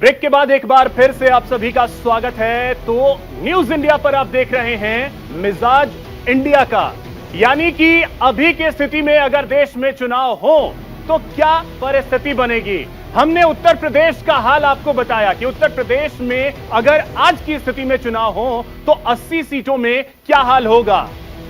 Break के बाद एक बार फिर से आप सभी का स्वागत है। तो न्यूज इंडिया पर आप देख रहे हैं मिजाज इंडिया का, यानी कि अभी की स्थिति में अगर देश में चुनाव हो तो क्या परिस्थिति बनेगी। हमने उत्तर प्रदेश का हाल आपको बताया कि उत्तर प्रदेश में अगर आज की स्थिति में चुनाव हो तो 80 सीटों में क्या हाल होगा।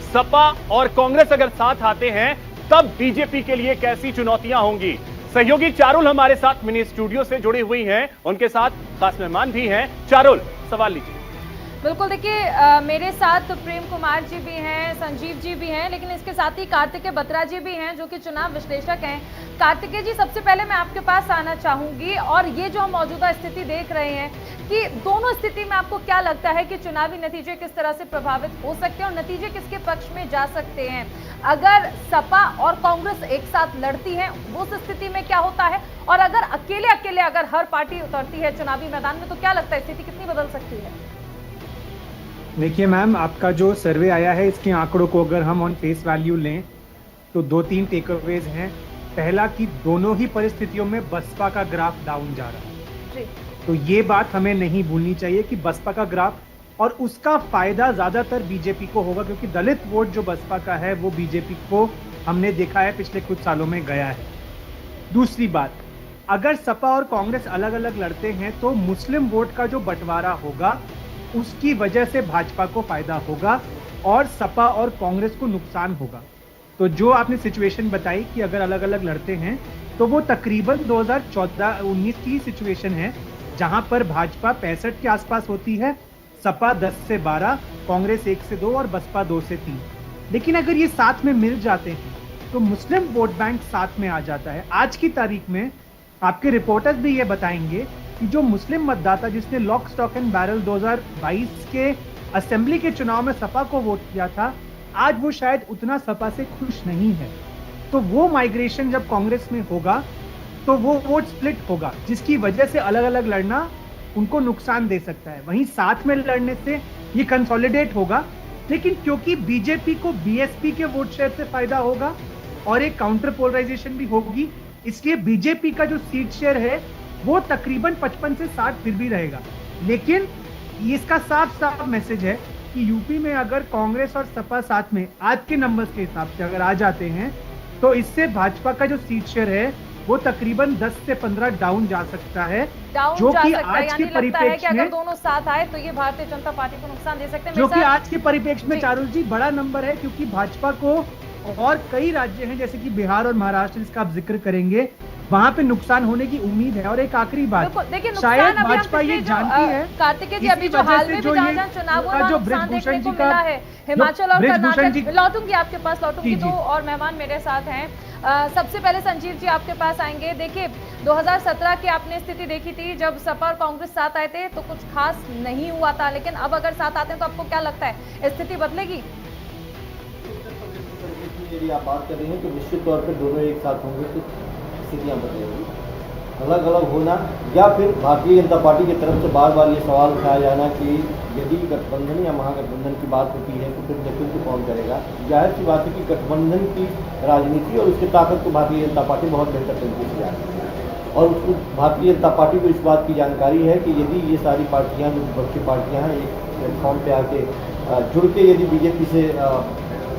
सपा और कांग्रेस अगर साथ आते हैं तब बीजेपी के लिए कैसी चुनौतियां होंगी। सहयोगी चारुल हमारे साथ मिनी स्टूडियो से जुड़ी हुई हैं, उनके साथ खास मेहमान भी हैं। चारुल, सवाल लीजिए। बिल्कुल, देखिए मेरे साथ प्रेम कुमार जी भी हैं, संजीव जी भी हैं, लेकिन इसके साथ ही कार्तिकेय बत्रा जी भी हैं जो कि चुनाव विश्लेषक हैं। कार्तिकेय जी, सबसे पहले मैं आपके पास आना चाहूंगी और ये जो हम मौजूदा स्थिति देख रहे हैं कि दोनों स्थिति में आपको क्या लगता है कि चुनावी नतीजे किस तरह से प्रभावित हो सकते हैं और नतीजे किसके पक्ष में जा सकते हैं। अगर सपा और कांग्रेस एक साथ लड़ती है उस स्थिति में क्या होता है, और अगर अकेले अकेले अगर हर पार्टी उतरती है चुनावी मैदान में तो क्या लगता है स्थिति कितनी बदल सकती है। देखिए मैम, आपका जो सर्वे आया है इसके आंकड़ों को अगर हम ऑन फेस वैल्यू लें तो 2-3 टेकअवेज हैं। पहला कि दोनों ही परिस्थितियों में बसपा का ग्राफ डाउन जा रहा है, तो ये बात हमें नहीं भूलनी चाहिए कि बसपा का ग्राफ, और उसका फायदा ज्यादातर बीजेपी को होगा क्योंकि दलित वोट जो बसपा का है वो बीजेपी को हमने देखा है पिछले कुछ सालों में गया है। दूसरी बात, अगर सपा और कांग्रेस अलग अलग लड़ते हैं तो मुस्लिम वोट का जो बंटवारा होगा उसकी वजह से भाजपा को फायदा होगा और सपा और कांग्रेस को नुकसान होगा। तो जो आपने सिचुएशन बताई कि अगर अलग अलग लड़ते हैं तो वो तकरीबन 2014-19 की सिचुएशन है जहां पर भाजपा 65 के आसपास होती है, सपा 10 से 12, कांग्रेस 1 से 2 और बसपा 2 से 3। लेकिन अगर ये साथ में मिल जाते हैं तो मुस्लिम वोट बैंक साथ में आ जाता है। आज की तारीख में आपके रिपोर्टर्स भी ये बताएंगे कि जो मुस्लिम मतदाता जिसने लॉक स्टॉक एंड बैरल 2022 के असेंबली के चुनाव में सपा को वोट किया था, आज वो शायद उतना सपा से खुश नहीं है। तो वो माइग्रेशन जब कांग्रेस में होगा तो वो वोट स्प्लिट होगा, जिसकी वजह से अलग अलग लड़ना उनको नुकसान दे सकता है। वहीं साथ में लड़ने से ये कंसोलिडेट होगा, लेकिन क्योंकि बीजेपी को बीएसपी के वोट शेयर से फायदा होगा और एक काउंटर पोलराइजेशन भी होगी, इसलिए बीजेपी का जो सीट शेयर है वो तकरीबन 55 से 60 फिर भी रहेगा। लेकिन इसका साफ साफ मैसेज है कि यूपी में अगर कांग्रेस और सपा साथ में आज के नंबर्स के हिसाब से अगर आ जाते हैं तो इससे भाजपा का जो सीट शेयर है वो तकरीबन 10 से 15 डाउन जा सकता है, जो कि आज के परिप्रेक्ष्य में, अगर दोनों साथ आए तो ये भारतीय जनता पार्टी को नुकसान दे सकते हैं, जो कि आज के परिप्रेक्ष्य में चारुल जी बड़ा नंबर है, क्योंकि भाजपा को और कई राज्य हैं जैसे कि बिहार और महाराष्ट्र, इसका आप जिक्र करेंगे, वहां पे नुकसान होने की उम्मीद है। और एक आखिरी बात, शायद भाजपा ये जानती है, कार्तिकेय जी अभी जो हाल में भी जहां चुनाव हुआ है नुकसान देखने को मिला है हिमाचल और कर्नाटक। लौटूंगी आपके पास, लौटूंगी। दो और मेहमान मेरे साथ हैं। सबसे पहले संजीव जी आपके पास आएंगे। देखिए 2017 की आपने स्थिति देखी थी जब सपा और कांग्रेस साथ आए थे तो कुछ खास नहीं हुआ था, लेकिन अब अगर साथ आते हैं तो आपको क्या लगता है स्थिति बदलेगी। यदि आप बात कर रही हैं तो निश्चित तौर पर दोनों एक साथ होंगे तो स्थितियाँ बदलेंगी। अलग अलग होना या फिर भारतीय जनता पार्टी की तरफ से बार बार ये सवाल उठाया जाना कि यदि गठबंधन या महागठबंधन की बात होती है तो फिर नेतृत्व कौन करेगा। जाहिर सी बात है कि गठबंधन की राजनीति और उसकी ताकत को भारतीय जनता पार्टी बहुत बेहतर तरीके से जानती है और उसको भारतीय जनता पार्टी को इस बात की जानकारी है कि यदि ये सारी पार्टियाँ जो विपक्षी पार्टियाँ हैं एक प्लेटफॉर्म पर आके जुड़ के यदि बीजेपी से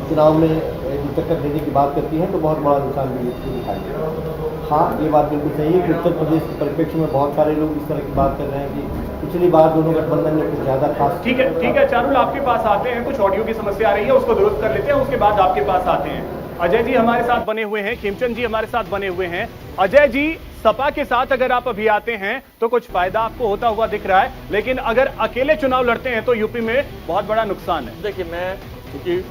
चुनाव में टक्कर देने की बात करती हैं तो बहुत बड़ा नुकसान बीजेपी को दिखाई देगा। हाँ, ये बात बिल्कुल सही है कि उत्तर प्रदेश के परिप्रेक्ष्य में बहुत सारे लोग इस तरह की बात कर रहे हैं कि पिछली बार दोनों गठबंधन ने कुछ ज्यादा खास। ठीक है चारुल, आपके पास आते हैं। कुछ ऑडियो की समस्या आ रही है, उसको दुरुस्त कर लेते हैं, उसके बाद आपके पास आते हैं। अजय जी हमारे साथ बने हुए हैं, खेमचंद जी हमारे साथ बने हुए हैं। अजय जी, सपा के साथ अगर आप अभी आते हैं तो कुछ फायदा आपको होता हुआ दिख रहा है, लेकिन अगर अकेले चुनाव लड़ते हैं तो यूपी में बहुत बड़ा नुकसान है। देखिए, मैं क्योंकि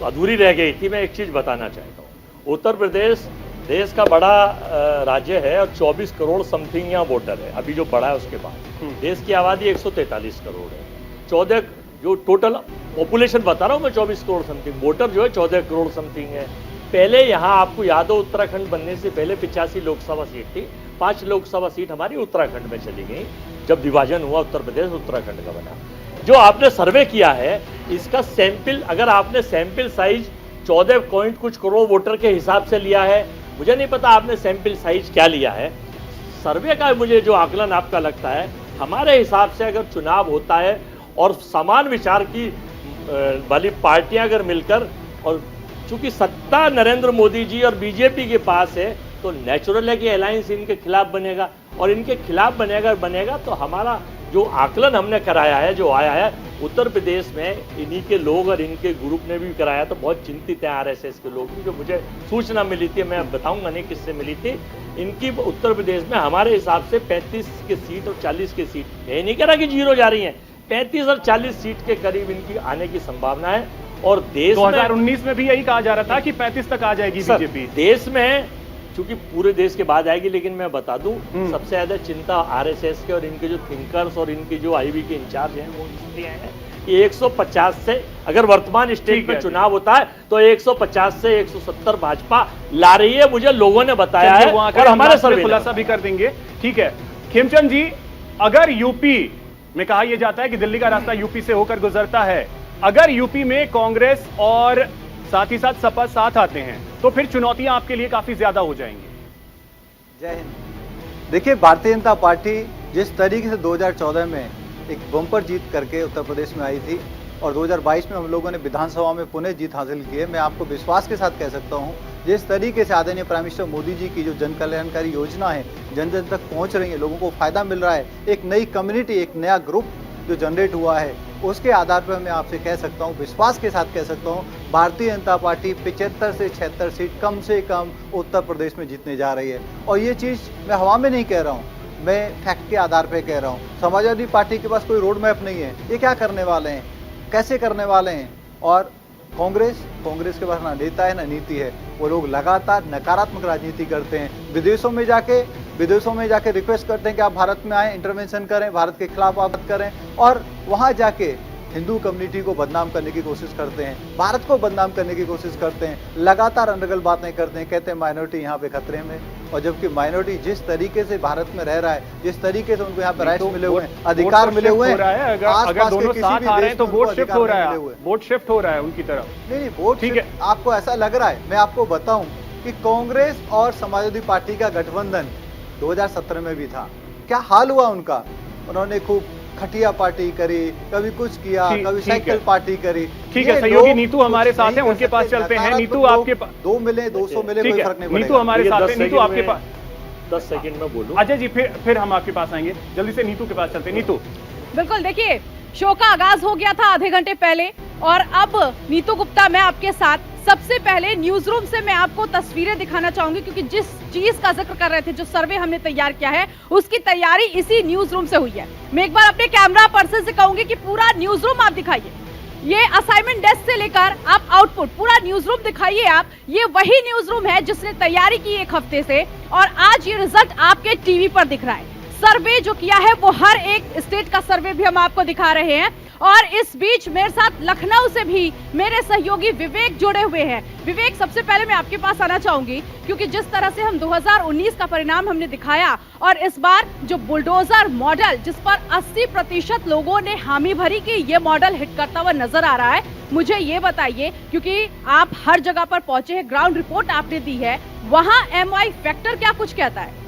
अधूरी रह गई थी, मैं एक चीज बताना चाहता हूँ। उत्तर प्रदेश देश का बड़ा राज्य है और 24 करोड़ समथिंग यहाँ वोटर है, अभी जो बढ़ा है उसके बाद। देश की आबादी 143 करोड़ है। 14 जो टोटल पॉपुलेशन बता रहा हूँ मैं, 24 करोड़ समथिंग, वोटर जो है 14 करोड़ समथिंग है। पहले यहाँ आपको याद हो उत्तराखंड बनने से पहले 85 लोकसभा सीट थी, 5 लोकसभा सीट हमारी उत्तराखंड में चली गई। जब विभाजन हुआ उत्तर प्रदेश उत्तराखंड का बना। जो आपने सर्वे किया है इसका सैंपल, अगर आपने सैंपल साइज 14 पॉइंट कुछ करोड़ वोटर के हिसाब से लिया है, मुझे नहीं पता आपने सैंपल साइज क्या लिया है। सर्वे का मुझे जो आकलन आपका लगता है, हमारे हिसाब से अगर चुनाव होता है और समान विचार की वाली पार्टियां अगर मिलकर, और चूंकि सत्ता नरेंद्र मोदी जी और बीजेपी के पास है, तो नेचुरल है कि अलायंस इनके खिलाफ बनेगा, और इनके खिलाफ बनेगा तो हमारा जो आकलन हमने कराया है, जो आया है उत्तर प्रदेश में इन्हीं के लोग और इनके ग्रुप ने भी कराया, तो बहुत चिंतित है आरएसएस के लोग भी। जो मुझे सूचना मिली थी, मैं बताऊंगा नहीं किससे मिली थी, इनकी उत्तर प्रदेश में हमारे हिसाब से 35 की सीट और 40 की सीट, मैं नहीं कह रहा कि 0 जा रही है, 35 और 40 सीट के करीब इनकी आने की संभावना है। और देश 2019 में भी यही कहा जा रहा था कि 35 तक आ जाएगी बीजेपी। देश में चूंकि पूरे देश के बाद आएगी, लेकिन मैं बता दूं सबसे ज्यादा चिंता आरएसएस के और इनके जो थिंकर्स और इनके जो आईबी के इंचार्ज हैं वो इसलिए हैं कि 150 से अगर वर्तमान स्टेट में चुनाव होता है तो 150 से 170 भाजपा ला रही है, मुझे लोगों ने बताया है और हमारे सर्वे खुलासा भी कर देंगे। ठीक है खेमचंद जी, अगर यूपी में कहा यह जाता है कि दिल्ली का रास्ता यूपी से होकर गुजरता है, अगर यूपी में कांग्रेस और साथ ही साथ सपा साथ आते हैं तो फिर चुनौतियां आपके लिए काफी ज्यादा हो जाएंगी। जय हिंद। देखिए, भारतीय जनता पार्टी जिस तरीके से 2014 में एक बम्पर जीत करके उत्तर प्रदेश में आई थी और 2022 में हम लोगों ने विधानसभा में पुनः जीत हासिल की है, मैं आपको विश्वास के साथ कह सकता हूं, जिस तरीके से आदरणीय प्राइम मिनिस्टर मोदी जी की जो जन कल्याणकारी योजना है जन जन तक पहुंच रही है, लोगों को फायदा मिल रहा है, एक नई कम्युनिटी, एक नया ग्रुप जो जनरेट हुआ है, उसके आधार पर मैं आपसे कह सकता हूं, विश्वास के साथ कह सकता हूं, भारतीय जनता पार्टी 75 से 76 सीट कम से कम उत्तर प्रदेश में जीतने जा रही है। और ये चीज़ मैं हवा में नहीं कह रहा हूं, मैं फैक्ट के आधार पर कह रहा हूं। समाजवादी पार्टी के पास कोई रोड मैप नहीं है, ये क्या करने वाले हैं, कैसे करने वाले हैं। और कांग्रेस के पास ना नेता है ना नीति है, वो लोग लगातार नकारात्मक राजनीति करते हैं। विदेशों में जाके रिक्वेस्ट करते हैं कि आप भारत में आए, इंटरवेंशन करें, भारत के खिलाफ बात करें, और वहां जाके हिंदू कम्युनिटी को बदनाम करने की कोशिश करते हैं, भारत को बदनाम करने की कोशिश करते हैं, लगातार अनर्गल बातें करते हैं, कहते हैं माइनॉरिटी यहाँ पे खतरे में। और जबकि माइनॉरिटी जिस तरीके से भारत में रह रहा है, जिस तरीके से उनको यहाँ पे राइट्स मिले हुए हैं, अधिकार मिले हुए हैं, अगर दोनों साथ आ रहे हैं तो वोट शिफ्ट हो रहा है, वोट शिफ्ट हो रहा है उनकी तरफ। नहीं, वोट ठीक है। आपको ऐसा लग रहा है, मैं आपको बताऊं कि कांग्रेस और समाजवादी पार्टी का गठबंधन 2017 में भी था, क्या हाल हुआ उनका। उन्होंने खूब खटिया पार्टी करी, कभी कुछ किया, कभी साइकिल पार्टी करी। ठीक है, सहयोगी नीतू हमारे साथ हैं, उनके पास चलते हैं। नीतू आपके पास 2 मिले 200 मिले कोई फर्क नहीं पड़ेगा। नीतू हमारे साथ हैं, नीतू आपके पास 10 सेकंड में बोलूं। अजय जी फिर हम आपके पास आएंगे, जल्दी से नीतू के पास चलते हैं। नीतू, बिल्कुल, देखिए शो का आगाज हो गया था आधे घंटे पहले और अब नीतू गुप्ता मैं आपके साथ। सबसे पहले न्यूज रूम से मैं आपको तस्वीरें दिखाना चाहूंगी, क्योंकि जिस चीज का जिक्र कर रहे थे, जो सर्वे हमने तैयार किया है, उसकी तैयारी इसी न्यूज रूम से हुई है। मैं एक बार अपने कैमरा पर्सन से कहूंगी कि पूरा न्यूज रूम आप दिखाइए, ये असाइनमेंट डेस्क से लेकर आप आउटपुट पूरा न्यूज रूम दिखाइए आप। ये वही न्यूज रूम है जिसने तैयारी की एक हफ्ते से, और आज ये रिजल्ट आपके टीवी पर दिख रहा है। सर्वे जो किया है वो हर एक स्टेट का सर्वे भी हम आपको दिखा रहे हैं, और इस बीच मेरे साथ लखनऊ से भी मेरे सहयोगी विवेक जुड़े हुए हैं। विवेक, सबसे पहले मैं आपके पास आना चाहूंगी, क्योंकि जिस तरह से हम 2019 का परिणाम हमने दिखाया और इस बार जो बुलडोजर मॉडल जिस पर 80% लोगों ने हामी भरी कि ये मॉडल हिट करता हुआ नजर आ रहा है, मुझे ये बताइए, क्योंकि आप हर जगह पर पहुंचे हैं, ग्राउंड रिपोर्ट आपने दी है, वहां MI फैक्टर क्या कुछ कहता है?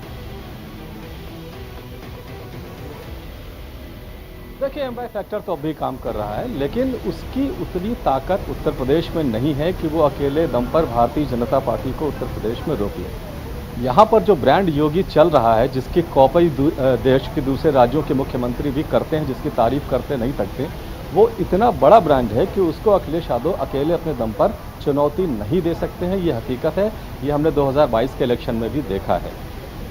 देखिए, MI फैक्टर तो अभी काम कर रहा है, लेकिन उसकी उतनी ताकत उत्तर प्रदेश में नहीं है कि वो अकेले दम पर भारतीय जनता पार्टी को उत्तर प्रदेश में रोक ले। यहाँ पर जो ब्रांड योगी चल रहा है, जिसकी कॉपी देश के दूसरे राज्यों के मुख्यमंत्री भी करते हैं, जिसकी तारीफ करते नहीं थकते, वो इतना बड़ा ब्रांड है कि उसको अखिलेश यादव अकेले अपने दम पर चुनौती नहीं दे सकते हैं। ये हकीकत है, ये हमने 2022 के इलेक्शन में भी देखा है।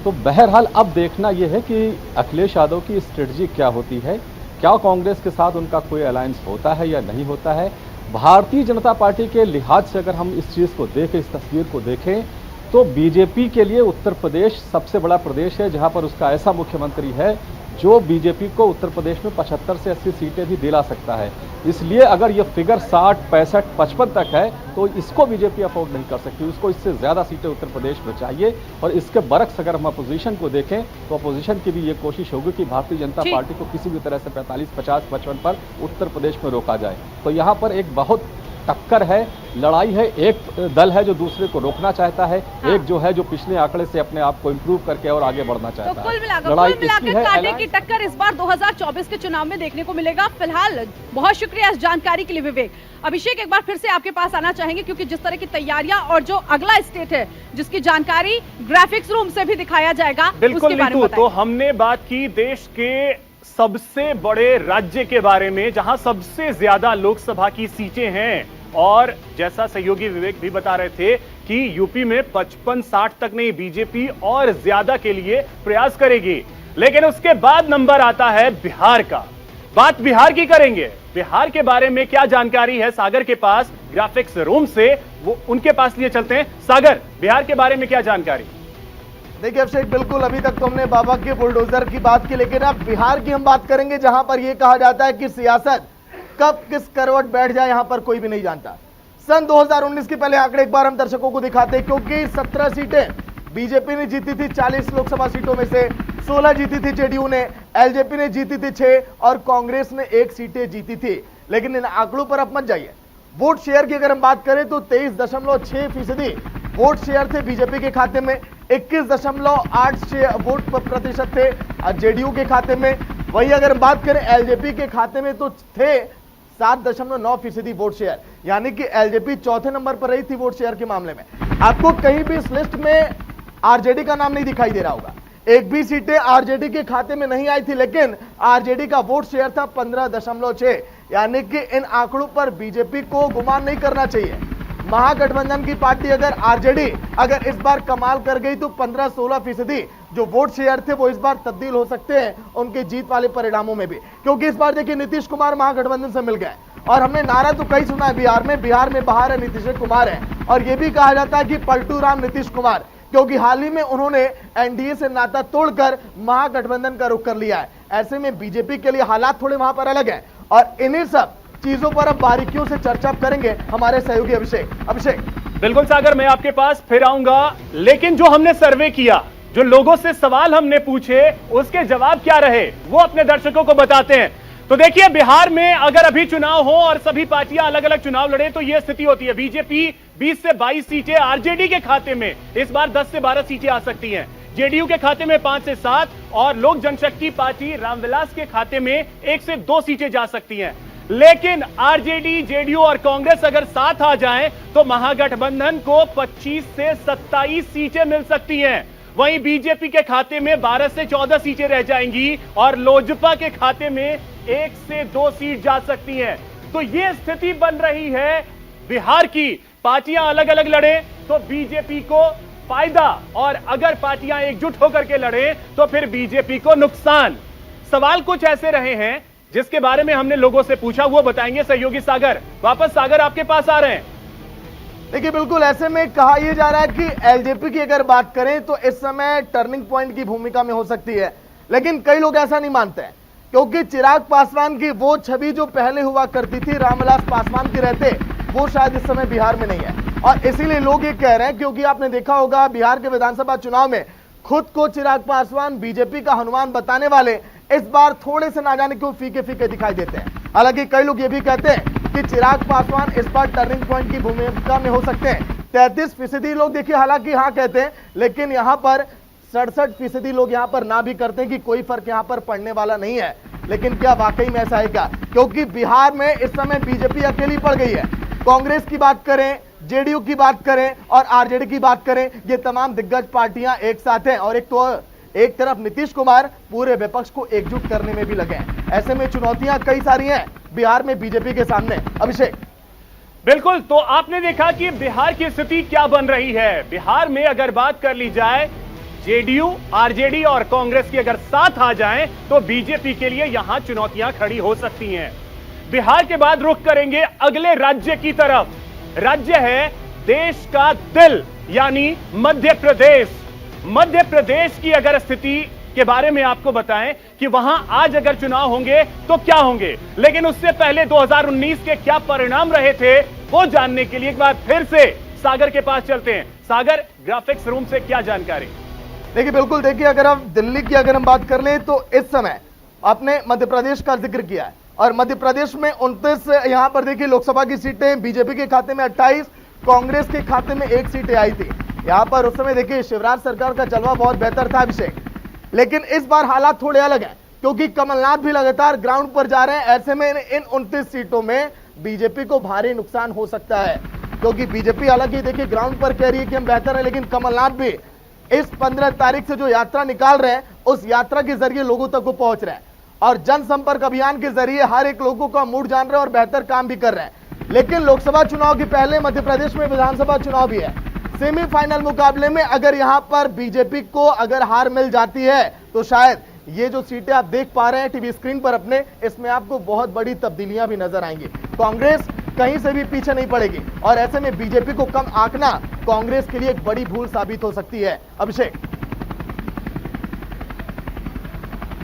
तो बहरहाल अब देखना यह है कि अखिलेश यादव की स्ट्रेटजी क्या होती है, क्या कांग्रेस के साथ उनका कोई अलायंस होता है या नहीं होता है। भारतीय जनता पार्टी के लिहाज से अगर हम इस चीज़ को देखें, इस तस्वीर को देखें, तो बीजेपी के लिए उत्तर प्रदेश सबसे बड़ा प्रदेश है, जहां पर उसका ऐसा मुख्यमंत्री है जो बीजेपी को उत्तर प्रदेश में 75 से 80 सीटें भी दिला सकता है। इसलिए अगर ये फिगर 60, 65, 55 तक है तो इसको बीजेपी अफोर्ड नहीं कर सकती, उसको इससे ज़्यादा सीटें उत्तर प्रदेश में चाहिए। और इसके बरक्स अगर हम अपोजिशन को देखें तो अपोजिशन की भी ये कोशिश होगी कि भारतीय जनता पार्टी को किसी भी तरह से 45, 50, 55 पर उत्तर प्रदेश में रोका जाए। तो यहाँ पर एक बहुत टक्कर है, लड़ाई है। एक दल है जो दूसरे को रोकना चाहता है, एक जो है जो पिछले आंकड़े से अपने आप को इंप्रूव करके और आगे बढ़ना चाहता तो है। कुल मिलाकर कांटे की टक्कर इस बार 2024 के चुनाव में देखने को मिलेगा। फिलहाल बहुत शुक्रिया इस जानकारी के लिए विवेक। अभिषेक, एक बार फिर से आपके पास आना चाहेंगे क्योंकि जिस तरह की तैयारियां और जो अगला स्टेट है जिसकी जानकारी ग्राफिक्स रूम से भी दिखाया जाएगा, बिल्कुल उसके बारे में नीतू, तो बताइए। हमने बात की देश के सबसे बड़े राज्य के बारे में जहां सबसे ज्यादा लोकसभा की सीटें हैं, और जैसा सहयोगी विवेक भी बता रहे थे कि यूपी में 55-60 तक नहीं, बीजेपी और ज्यादा के लिए प्रयास करेगी। लेकिन उसके बाद नंबर आता है बिहार का। बात बिहार की करेंगे। बिहार के बारे में क्या जानकारी है सागर के पास ग्राफिक्स रूम से, वो उनके पास लिए चलते हैं। सागर, बिहार के बारे में क्या जानकारी? देखिए अभिषेक, बिल्कुल अभी तक तो हमने बाबा के बुलडोजर की बात की, लेकिन अब बिहार की हम बात करेंगे जहां पर यह कहा जाता है कि सियासत कब किस करवट बैठ जाए यहां पर कोई भी नहीं जानता। सन 2019 के पहले आंकड़े एक बार हम दर्शकों को दिखाते हैं, क्योंकि 17 सीटें बीजेपी ने जीती थी 40 लोकसभा सीटों में से, 16 जीती थी जेडीयू ने, एलजेपी ने जीती थी 6 और कांग्रेस ने 1 सीटें जीती थी। लेकिन इन आंकड़ों पर अब मत जाइए। वोट शेयर की अगर हम बात करें तो 23.6% वोट शेयर थे बीजेपी के खाते में, 21.8 वोट प्रतिशत थे जेडीयू के खाते में। वही अगर हम बात करें एलजेपी के खाते में तो थे 7.9% वोट शेयर, यानी कि एलजेपी चौथे नंबर पर रही थी वोट शेयर के मामले में। आपको कहीं भी इस लिस्ट में आरजेडी का नाम नहीं दिखाई दे रहा होगा। एक भी सीटें आरजेडी के खाते में नहीं आई थी, लेकिन आरजेडी का वोट शेयर था 15.6, यानी कि इन आंकड़ों पर बीजेपी को गुमान नहीं करना चाहिए। महागठबंधन की पार्टी अगर आरजेडी अगर इस बार कमाल कर गई तो 15-16% जो वोट शेयर थे वो इस बार तब्दील हो सकते हैं उनके जीत वाले परिणामों में भी, क्योंकि इस बार देखिए नीतीश कुमार महागठबंधन से मिल गए और हमने नारा तो कई सुना है बिहार में बाहर है नीतीश कुमार है, और यह भी कहा जाता है कि पलटू राम नीतीश कुमार, क्योंकि हाल ही में उन्होंने एनडीए से नाता तोड़कर महागठबंधन का रुख कर लिया है। ऐसे में बीजेपी के लिए हालात थोड़े वहां पर अलग है और इन्हीं सब चीजों पर अब बारीकियों से चर्चा करेंगे हमारे सहयोगी अभिषेक। बिल्कुल सागर, मैं आपके पास फिर आऊंगा, लेकिन जो हमने सर्वे किया, जो लोगों से सवाल हमने पूछे, उसके जवाब क्या रहे वो अपने दर्शकों को बताते हैं। तो देखिए, बिहार में अगर अभी चुनाव हो और सभी पार्टियां अलग अलग चुनाव लड़े तो यह स्थिति होती है। बीजेपी 20 से 22 सीटें आरजेडी के खाते में, इस बार 10 से 12 सीटें आ सकती हैं। जेडीयू के खाते में 5 से 7 और लोक जनशक्ति पार्टी रामविलास के खाते में 1 से 2 सीटें जा सकती हैं। लेकिन आरजेडी, जेडीयू और कांग्रेस अगर साथ आ जाएं तो महागठबंधन को 25 से 27 सीटें मिल सकती हैं। वहीं बीजेपी के खाते में 12 से 14 सीटें रह जाएंगी और लोजपा के खाते में 1 से 2 सीट जा सकती हैं। तो यह स्थिति बन रही है बिहार की। पार्टियां अलग अलग लड़े तो बीजेपी को फायदा, और अगर पार्टियां एकजुट होकर के लड़े तो फिर बीजेपी को नुकसान। सवाल कुछ ऐसे रहे हैं जिसके बारे में हमने लोगों से पूछा, वो बताएंगे सहयोगी सागर। वापस सागर आपके पास आ रहे हैं। देखिए, बिल्कुल ऐसे में कहा यह जा रहा है कि एलजेपी की अगर बात करें तो इस समय टर्निंग पॉइंट की भूमिका में हो सकती है, लेकिन कई लोग ऐसा नहीं मानते हैं, क्योंकि चिराग पासवान की वो छवि जो पहले हुआ करती थी रामविलास पासवान के रहते, वो शायद इस समय बिहार में नहीं है। और इसीलिए लोग ये कह रहे हैं, क्योंकि आपने देखा होगा बिहार के विधानसभा चुनाव में खुद को चिराग पासवान बीजेपी का हनुमान बताने वाले इस बार थोड़े से ना जाने क्यों फीके फीके दिखाई देते हैं। हालांकि कई लोग ये भी कहते हैं कि चिराग पासवान इस बार टर्निंग पॉइंट की भूमिका में हो सकते हैं। 33% लोग देखिए हालांकि हाँ कहते हैं, लेकिन यहां पर 67% लोग यहां पर ना भी करते हैं कि कोई फर्क यहां पर पड़ने वाला नहीं है। लेकिन क्या वाकई में ऐसा है क्या? क्योंकि बिहार में इस समय बीजेपी अकेली पड़ गई है। कांग्रेस की बात करें, जेडीयू की बात करें और आरजेडी की बात करें, ये तमाम दिग्गज पार्टियां एक साथ हैं और एक तरफ नीतीश कुमार पूरे विपक्ष को एकजुट करने में भी लगे हैं। ऐसे में चुनौतियां कई सारी हैं बिहार में बीजेपी के सामने। अभिषेक, बिल्कुल, तो आपने देखा कि बिहार की स्थिति क्या बन रही है। बिहार में अगर बात कर ली जाए, जेडीयू, आरजेडी और कांग्रेस की अगर साथ आ जाएं तो बीजेपी के लिए यहां चुनौतियां खड़ी हो सकती हैं। बिहार के बाद रुख करेंगे अगले राज्य की तरफ। राज्य है देश का दिल, यानी मध्य प्रदेश। मध्य प्रदेश की अगर स्थिति के बारे में आपको बताएं कि वहां आज अगर चुनाव होंगे तो क्या होंगे, लेकिन उससे पहले 2019 के क्या परिणाम रहे थे वो जानने के लिए एक बार फिर से सागर के पास चलते हैं। सागर, ग्राफिक्स रूम से क्या जानकारी? देखिए, बिल्कुल देखिए, अगर हम दिल्ली की अगर हम बात कर लें तो इस समय आपने मध्य प्रदेश का जिक्र किया है और मध्य प्रदेश में 29 यहां पर देखिए लोकसभा की सीटें बीजेपी के खाते में 28, कांग्रेस के खाते में 1 सीटें आई थी। यहां पर उस समय देखिए शिवराज सरकार का जलवा बहुत बेहतर था अभिषेक, लेकिन इस बार हालात थोड़े अलग हैं क्योंकि कमलनाथ भी लगातार ग्राउंड पर जा रहे हैं। ऐसे में इन 29 सीटों में बीजेपी को भारी नुकसान हो सकता है क्योंकि बीजेपी हालांकि देखिए ग्राउंड पर कह रही है कि हम बेहतर है, लेकिन कमलनाथ भी इस 15 तारीख से जो यात्रा निकाल रहे हैं उस यात्रा के जरिए लोगों तक वो पहुंच रहे हैं और जनसंपर्क अभियान के जरिए हर एक लोगों का मूड जान रहे हैं और बेहतर काम भी कर रहे हैं। लेकिन लोकसभा चुनाव के पहले मध्य प्रदेश में विधानसभा चुनाव भी है। सेमीफाइनल मुकाबले में अगर यहां पर बीजेपी को अगर हार मिल जाती है तो शायद ये जो सीटें आप देख पा रहे हैं टीवी स्क्रीन पर अपने, इसमें आपको बहुत बड़ी तब्दीलियां भी नजर आएंगी। कांग्रेस कहीं से भी पीछे नहीं पड़ेगी और ऐसे में बीजेपी को कम आंकना कांग्रेस के लिए एक बड़ी भूल साबित हो सकती है। अभिषेक,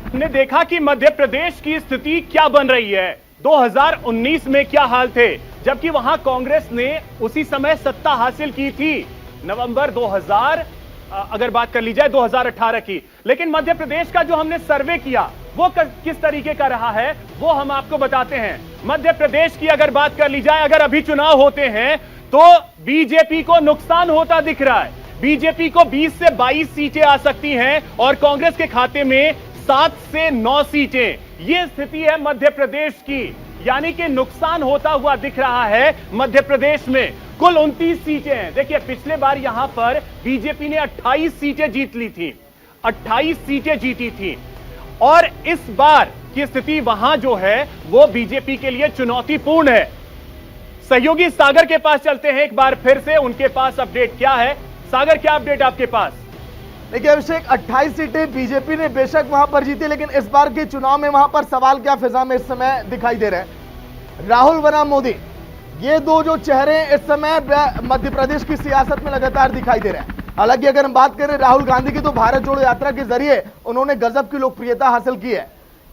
हमने देखा कि मध्य प्रदेश की स्थिति क्या बन रही है। 2019 में क्या हाल थे जबकि वहां कांग्रेस ने उसी समय सत्ता हासिल की थी, नवंबर 2000 अगर बात कर ली जाए 2018 की। लेकिन मध्य प्रदेश का जो हमने सर्वे किया वो किस तरीके का रहा है वो हम आपको बताते हैं। मध्य प्रदेश की अगर बात कर ली जाए, अगर अभी चुनाव होते हैं तो बीजेपी को नुकसान होता दिख रहा है। बीजेपी को 20 से 22 सीटें आ सकती हैं और कांग्रेस के खाते में 7 से 9 सीटें। यह स्थिति है मध्य प्रदेश की, यानी कि नुकसान होता हुआ दिख रहा है मध्य प्रदेश में। कुल 29 सीटें हैं। देखिए पिछले बार यहां पर बीजेपी ने 28 सीटें जीत ली थी, 28 सीटें जीती थी और इस बार की स्थिति वहां जो है वो बीजेपी के लिए चुनौतीपूर्ण है। सहयोगी सागर के पास चलते हैं एक बार फिर से, उनके पास अपडेट क्या है। सागर, क्या अपडेट आपके पास? देखिए अभिषेक, 28 सीटें बीजेपी ने बेशक वहां पर जीती, लेकिन इस बार के चुनाव में वहां पर सवाल क्या फिजा में इस समय दिखाई दे रहे हैं। राहुल बनाम मोदी, ये दो जो चेहरे इस समय मध्य प्रदेश की सियासत में लगातार दिखाई दे रहे हैं। हालांकि अगर हम बात करें राहुल गांधी की तो भारत जोड़ो यात्रा के जरिए उन्होंने गजब की लोकप्रियता हासिल की है।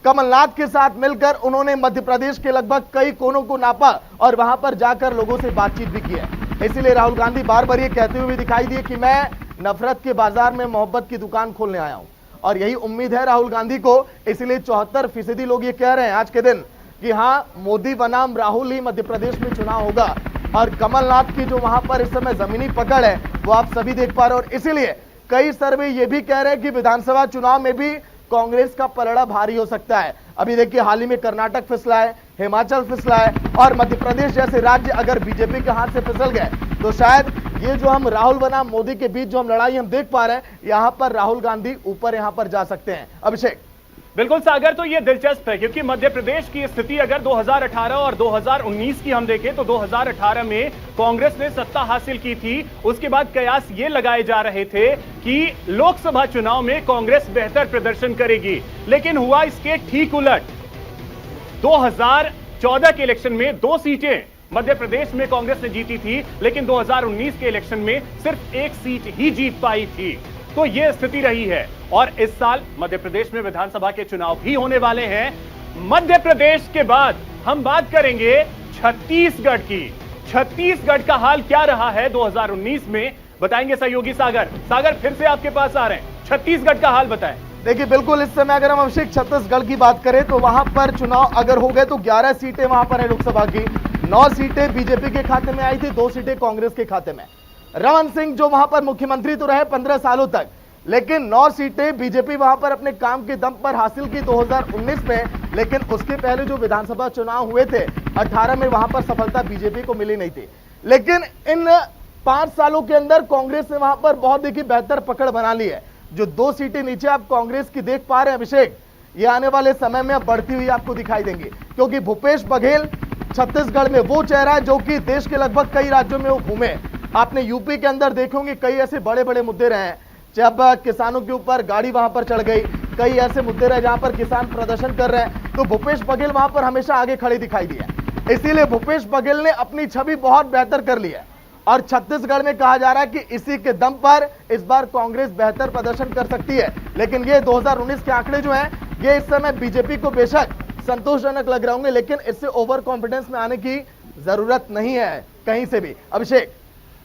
कमलनाथ के साथ मिलकर उन्होंने मध्य प्रदेश के लगभग कई कोनों को नापा और वहां पर जाकर लोगों से बातचीत भी की है। इसीलिए राहुल गांधी बार बार ये कहते हुए दिखाई दिए कि मैं नफरत के बाजार में मोहब्बत की दुकान खोलने आया हूं और यही उम्मीद है राहुल गांधी को। इसलिए 74% लोग ये कह रहे हैं आज के दिन कि हां, मोदी बनाम राहुल ही मध्य प्रदेश में चुनाव होगा और कमलनाथ की जो वहां पर इस समय जमीनी पकड़ है वो आप सभी देख पा रहे हो। और इसीलिए कई सर्वे ये भी कह रहे हैं कि विधानसभा चुनाव में भी कांग्रेस का पलड़ा भारी हो सकता है। अभी देखिए हाल ही में कर्नाटक फिसला है, हिमाचल फिसला है और मध्य प्रदेश जैसे राज्य अगर बीजेपी के हाथ से फिसल गए तो शायद ये जो हम राहुल बनाम मोदी के बीच जो हम लड़ाई हम देख पा रहे हैं, यहां पर राहुल गांधी ऊपर यहां पर जा सकते हैं। अभिषेक, बिल्कुल सागर, तो ये दिलचस्प है क्योंकि मध्य प्रदेश की स्थिति अगर 2018 और 2019 की हम देखें तो 2018 में कांग्रेस ने सत्ता हासिल की थी। उसके बाद कयास ये लगाए जा रहे थे कि लोकसभा चुनाव में कांग्रेस बेहतर प्रदर्शन करेगी, लेकिन हुआ इसके ठीक उलट। 2014 के इलेक्शन में 2 सीटें मध्य प्रदेश में कांग्रेस ने जीती थी, लेकिन 2019 के इलेक्शन में सिर्फ 1 सीट ही जीत पाई थी। तो यह स्थिति रही है और इस साल मध्य प्रदेश में विधानसभा के चुनाव भी होने वाले हैं। मध्य प्रदेश के बाद हम बात करेंगे छत्तीसगढ़ की। छत्तीसगढ़ का हाल क्या रहा है 2019 में, बताएंगे सहयोगी सागर। सागर, फिर से आपके पास आ रहे हैं, छत्तीसगढ़ का हाल बताएं। देखिए बिल्कुल, इस समय अगर हम अभिषेक छत्तीसगढ़ की बात करें तो वहां पर चुनाव अगर हो गए तो 11 सीटें वहां पर है लोकसभा की। 9 सीटें बीजेपी के खाते में आई थी, 2 सीटें कांग्रेस के खाते में। रमन सिंह जो वहां पर मुख्यमंत्री तो रहे 15 सालों तक, लेकिन 9 सीटें बीजेपी वहां पर अपने काम के दम पर हासिल की 2019 में, लेकिन उसके पहले जो विधानसभा चुनाव हुए थे 18 में, वहां पर सफलता बीजेपी को मिली नहीं थी। लेकिन इन 5 सालों के अंदर कांग्रेस ने वहां पर बहुत देखिए बेहतर पकड़ बना ली है। जो 2 सीटें नीचे आप कांग्रेस की देख पा रहे हैं अभिषेक, ये आने वाले समय में अब बढ़ती हुई आपको दिखाई देंगी, क्योंकि भूपेश बघेल छत्तीसगढ़ में वो चेहरा है जो कि देश के लगभग कई राज्यों में वो घूमे। आपने यूपी के अंदर देखोगे कई ऐसे बड़े बड़े मुद्दे रहे हैं, जब किसानों के ऊपर गाड़ी वहां पर चढ़ गई, कई ऐसे मुद्दे रहे जहां पर किसान प्रदर्शन कर रहे हैं, तो भूपेश बघेल वहां पर हमेशा आगे खड़े दिखाई दिए। इसीलिए भूपेश बघेल ने अपनी छवि बहुत बेहतर कर ली है और छत्तीसगढ़ में कहा जा रहा है कि इसी के दम पर इस बार कांग्रेस बेहतर प्रदर्शन कर सकती है। लेकिन ये 2019 के आंकड़े जो हैं, ये इस समय बीजेपी को बेशक संतोषजनक लग रहे होंगे, लेकिन इससे ओवर कॉन्फिडेंस में आने की जरूरत नहीं है कहीं से भी। अभिषेक,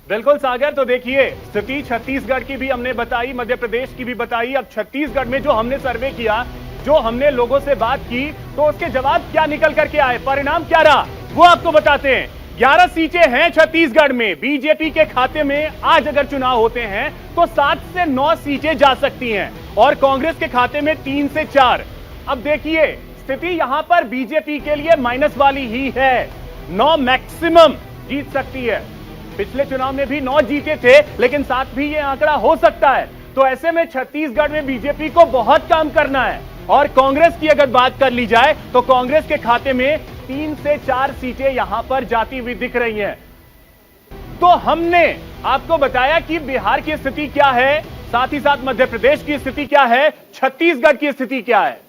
बिल्कुल सागर, तो देखिए स्थिति छत्तीसगढ़ की भी हमने बताई, मध्य प्रदेश की भी बताई। अब छत्तीसगढ़ में जो हमने सर्वे किया, जो हमने लोगों से बात की तो उसके जवाब क्या निकल करके आए, परिणाम क्या रहा, वो आपको बताते हैं। 11 सीटें हैं छत्तीसगढ़ में। बीजेपी के खाते में आज अगर चुनाव होते हैं तो 7 से 9 सीटें जा सकती हैं और कांग्रेस के खाते में 3 से 4। अब देखिए स्थिति यहां पर बीजेपी के लिए माइनस वाली ही है। 9 मैक्सिमम जीत सकती है। पिछले चुनाव में भी 9 जीते थे, लेकिन 7 भी ये आंकड़ा हो सकता है। तो ऐसे में छत्तीसगढ़ में बीजेपी को बहुत काम करना है। और कांग्रेस की अगर बात कर ली जाए तो कांग्रेस के खाते में 3 से 4 सीटें यहां पर जाती हुई दिख रही हैं। तो हमने आपको बताया कि बिहार की स्थिति क्या है, साथ ही साथ मध्य प्रदेश की स्थिति क्या है, छत्तीसगढ़ की स्थिति क्या है।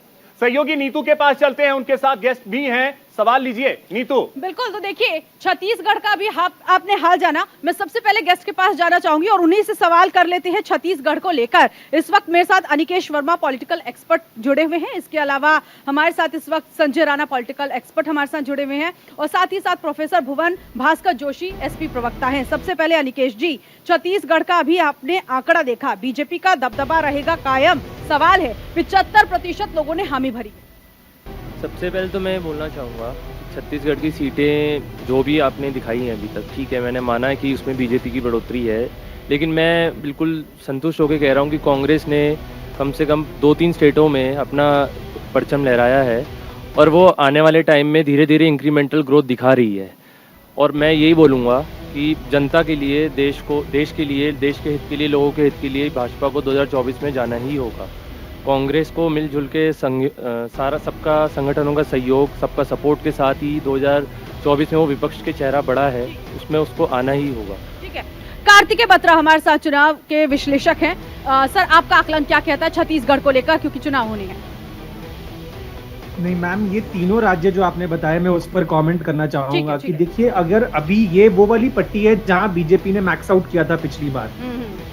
सहयोगी नीतू के पास चलते हैं, उनके साथ गेस्ट भी हैं। सवाल लीजिए नीतू। बिल्कुल, तो देखिए छत्तीसगढ़ का भी आपने हाल जाना। मैं सबसे पहले गेस्ट के पास जाना चाहूंगी और उन्हीं से सवाल कर लेते हैं छत्तीसगढ़ को लेकर। इस वक्त मेरे साथ अनिकेश वर्मा पॉलिटिकल एक्सपर्ट जुड़े हुए हैं। इसके अलावा हमारे साथ इस वक्त संजय राणा पॉलिटिकल एक्सपर्ट हमारे साथ जुड़े हुए हैं और साथ ही साथ प्रोफेसर भुवन भास्कर जोशी एसपी प्रवक्ता हैं। सबसे पहले अनिकेश जी, छत्तीसगढ़ का अभी आपने आंकड़ा देखा, बीजेपी का दबदबा रहेगा कायम। सवाल है 75% लोगों ने हामी भरी। सबसे पहले तो मैं बोलना चाहूँगा छत्तीसगढ़ की सीटें जो भी आपने दिखाई हैं अभी तक, ठीक है, मैंने माना है कि उसमें बीजेपी की बढ़ोतरी है, लेकिन मैं बिल्कुल संतुष्ट होकर कह रहा हूँ कि कांग्रेस ने कम से कम 2-3 स्टेटों में अपना परचम लहराया है और वो आने वाले टाइम में धीरे धीरे इंक्रीमेंटल ग्रोथ दिखा रही है। और मैं यही बोलूँगा कि जनता के लिए, देश के लिए, देश के हित के लिए, लोगों के हित के लिए भाजपा को 2024 में जाना ही होगा। कांग्रेस को मिलजुल के सबका संगठनों का सहयोग, सबका सपोर्ट के साथ ही 2024 में वो विपक्ष के चेहरा बड़ा है, उसमें उसको आना ही होगा। ठीक है, कार्तिकेय बत्रा हमारे साथ चुनाव के विश्लेषक हैं। सर, आपका आकलन क्या कहता है छत्तीसगढ़ को लेकर, क्योंकि चुनाव होने हैं? नहीं मैम, ये तीनों राज्य जो आपने बताया मैं उस पर कमेंट करना चाहूंगा कि देखिए, अगर अभी ये वो वाली पट्टी है जहां बीजेपी ने मैक्स आउट किया था पिछली बार,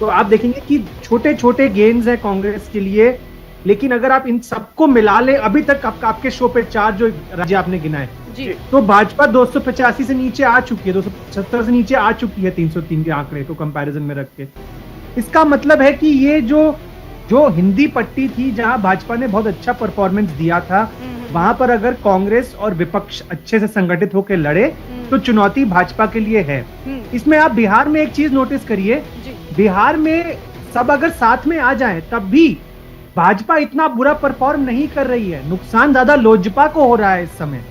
तो आप देखेंगे कि छोटे छोटे गेन्स है कांग्रेस के लिए, लेकिन अगर आप इन सबको मिला ले, अभी तक आपके शो पे 4 जो राज्य आपने गिनाए, तो भाजपा 285 से नीचे आ चुकी है, 270 से नीचे आ चुकी है 303 के आंकड़े को कंपैरिजन में रख के। इसका मतलब है कि ये जो हिंदी पट्टी थी जहां भाजपा ने बहुत अच्छा परफॉर्मेंस दिया था, वहां पर अगर कांग्रेस और विपक्ष अच्छे से संगठित होकर लड़े तो चुनौती भाजपा के लिए है। इसमें आप बिहार में एक चीज नोटिस करिए, बिहार में सब अगर साथ में आ जाएं तब भी भाजपा इतना बुरा परफॉर्म नहीं कर रही है, नुकसान ज्यादा लोजपा को हो रहा है इस समय।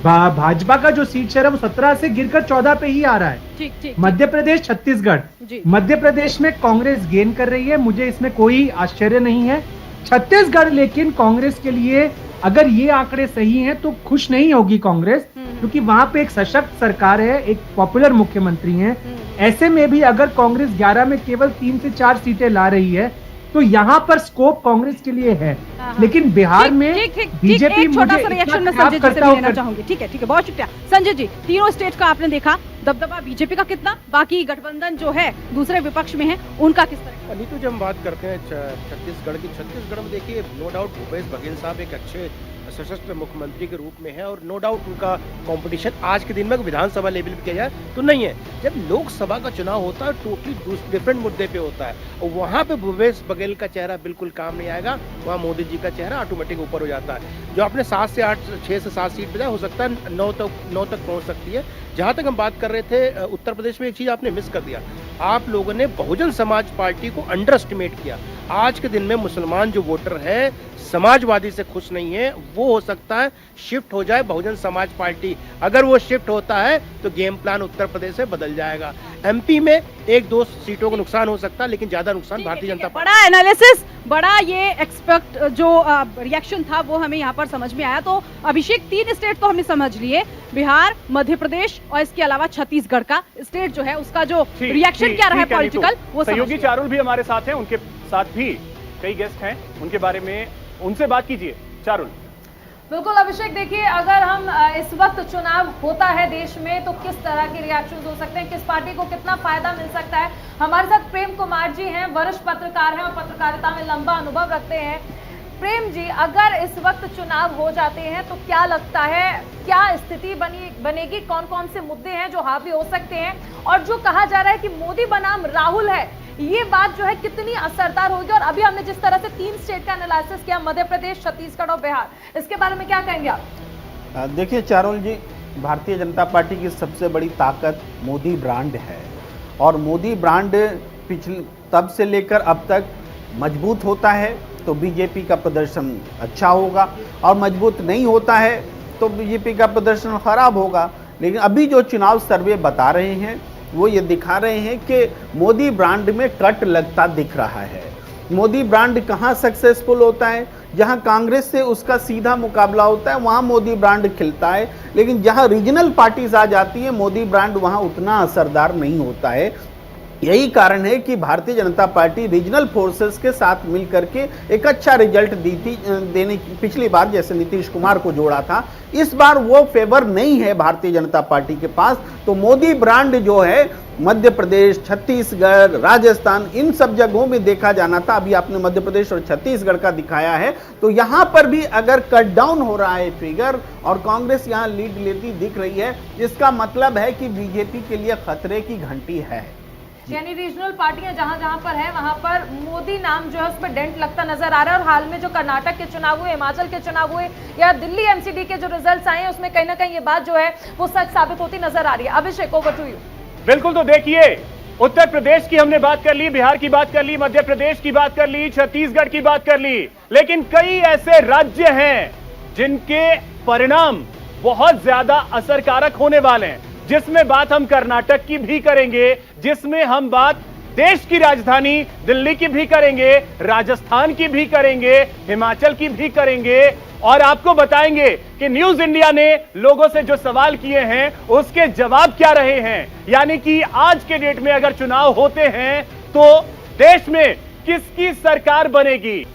भाजपा का जो सीट शेयर है वो 17 से गिरकर 14 पे ही आ रहा है। मध्य प्रदेश, छत्तीसगढ़, मध्य प्रदेश में कांग्रेस गेन कर रही है, मुझे इसमें कोई आश्चर्य नहीं है। छत्तीसगढ़ लेकिन कांग्रेस के लिए अगर ये आंकड़े सही हैं तो खुश नहीं होगी कांग्रेस, क्योंकि वहां पे एक सशक्त सरकार है, एक पॉपुलर मुख्यमंत्री हैं। ऐसे में भी अगर कांग्रेस 11 में केवल 3 से 4 सीटें ला रही है तो यहाँ पर स्कोप कांग्रेस के लिए है, लेकिन बिहार में बीजेपी छोटा सा रिएक्शन में संजय जी से भी लेना चाहूंगी। ठीक है, बहुत शुक्रिया संजय जी। तीनों स्टेट का आपने देखा, दबदबा बीजेपी का कितना, बाकी गठबंधन जो है दूसरे विपक्ष में है उनका किस तरह? नीतू, जब हम बात करते हैं छत्तीसगढ़ की, छत्तीसगढ़ में देखिए नो डाउट भूपेश बघेल साहब एक अच्छे सशस्त्र मुख्यमंत्री के रूप में है और नो डाउट उनका कंपटीशन आज के दिन में विधानसभा लेवल पे किया जाए तो नहीं है। जब लोकसभा का चुनाव होता है टोटली डिफरेंट मुद्दे पे होता है और वहाँ पे भूपेश बघेल का चेहरा बिल्कुल काम नहीं आएगा, वहाँ मोदी जी का चेहरा ऑटोमेटिक ऊपर हो जाता है। जो आपने 7 से 8, 6 से 7 सीट पे हो सकता है 9 तक पहुँच सकती है। जहाँ तक हम बात कर रहे थे उत्तर प्रदेश में, एक चीज़ आपने मिस कर दिया, आप लोगों ने बहुजन समाज पार्टी को अंडर एस्टिमेट किया। आज के दिन में मुसलमान जो वोटर है समाजवादी से खुश नहीं है, वो हो सकता है शिफ्ट हो जाए बहुजन समाज पार्टी। अगर वो शिफ्ट होता है तो गेम प्लान उत्तर प्रदेश से बदल जाएगा। एमपी में 1-2 सीटों को नुकसान हो सकता है, लेकिन ज्यादा नुकसान भारतीय जनता पार्टी। बड़ा एनालिसिस, बड़ा ये एक्सपेक्ट जो रिएक्शन था वो हमें यहाँ पर समझ में आया। तो अभिषेक, 3 स्टेट तो हमने समझ लिए, बिहार, मध्य प्रदेश और इसके अलावा छत्तीसगढ़ का स्टेट जो है उसका जो रिएक्शन क्या रहा है पॉलिटिकल, वो सहयोगी चारुल भी हमारे साथ हैं, उनके साथ भी कई गेस्ट हैं, उनके बारे में उनसे बात कीजिए। चारुल। बिल्कुल अभिषेक, देखिए अगर हम इस वक्त चुनाव होता है देश में तो किस तरह के रिएक्शंस हो सकते हैं, किस पार्टी को कितना फायदा मिल सकता है। हमारे साथ प्रेम कुमार जी हैं, वरिष्ठ पत्रकार हैं और पत्रकारिता में लंबा अनुभव रखते हैं। प्रेम जी, अगर इस वक्त चुनाव हो जाते हैं तो क्या लगता है, क्या स्थिति बनेगी, कौन कौन से मुद्दे हैं जो हावी हो सकते हैं, और जो कहा जा रहा है कि मोदी बनाम राहुल है, ये बात जो है कितनी असरदार होगी? और अभी हमने जिस तरह से 3 स्टेट का एनालिसिस किया, मध्य प्रदेश, छत्तीसगढ़ और बिहार, इसके बारे में क्या कहेंगे आप? देखिए चारुल जी, भारतीय जनता पार्टी की सबसे बड़ी ताकत मोदी ब्रांड है और मोदी ब्रांड पिछले तब से लेकर अब तक मजबूत होता है तो बीजेपी का प्रदर्शन अच्छा होगा और मजबूत नहीं होता है तो बीजेपी का प्रदर्शन खराब होगा। लेकिन अभी जो चुनाव सर्वे बता रहे हैं वो ये दिखा रहे हैं कि मोदी ब्रांड में कट लगता दिख रहा है। मोदी ब्रांड कहाँ सक्सेसफुल होता है? जहाँ कांग्रेस से उसका सीधा मुकाबला होता है वहाँ मोदी ब्रांड खिलता है, लेकिन जहाँ रीजनल पार्टीज आ जाती है मोदी ब्रांड वहाँ उतना असरदार नहीं होता है। यही कारण है कि Bharatiya Janata party regional forces के साथ मिलकर के एक अच्छा रिजल्ट देने पिछली बार जैसे नीतीश कुमार को जोड़ा था, इस बार वो फेवर नहीं है भारतीय जनता पार्टी के पास। तो मोदी ब्रांड जो है मध्य प्रदेश, छत्तीसगढ़, राजस्थान, इन सब जगहों में देखा जाना था। अभी आपने मध्य प्रदेश और छत्तीसगढ़ का दिखाया है, तो यहां पर भी अगर कट डाउन हो रहा है फिगर और कांग्रेस यहां लीड लेती दिख रही है, इसका मतलब है कि बीजेपी के लिए खतरे की घंटी है। यानी रीजनल पार्टियां जहां जहां पर है वहां पर मोदी नाम जो है उस पर डेंट लगता नजर आ रहा है। और हाल में जो कर्नाटक के चुनाव हुए, हिमाचल के चुनाव हुए या दिल्ली एमसीडी के जो रिजल्ट्स आए हैं उसमें कहीं ना कहीं ये बात जो है वो सच साबित होती नजर आ रही है। अभिषेक, ओवर टू यू। बिल्कुल, तो देखिए उत्तर प्रदेश की हमने बात कर ली, बिहार की बात कर ली, मध्य प्रदेश की बात कर ली, छत्तीसगढ़ की बात कर ली, लेकिन कई ऐसे राज्य हैं जिनके परिणाम बहुत ज्यादा असरकारक होने वाले हैं, जिसमें बात हम कर्नाटक की भी करेंगे, जिसमें हम बात देश की राजधानी दिल्ली की भी करेंगे, राजस्थान की भी करेंगे, हिमाचल की भी करेंगे और आपको बताएंगे कि न्यूज इंडिया ने लोगों से जो सवाल किए हैं उसके जवाब क्या रहे हैं। यानी कि आज के डेट में अगर चुनाव होते हैं तो देश में किसकी सरकार बनेगी।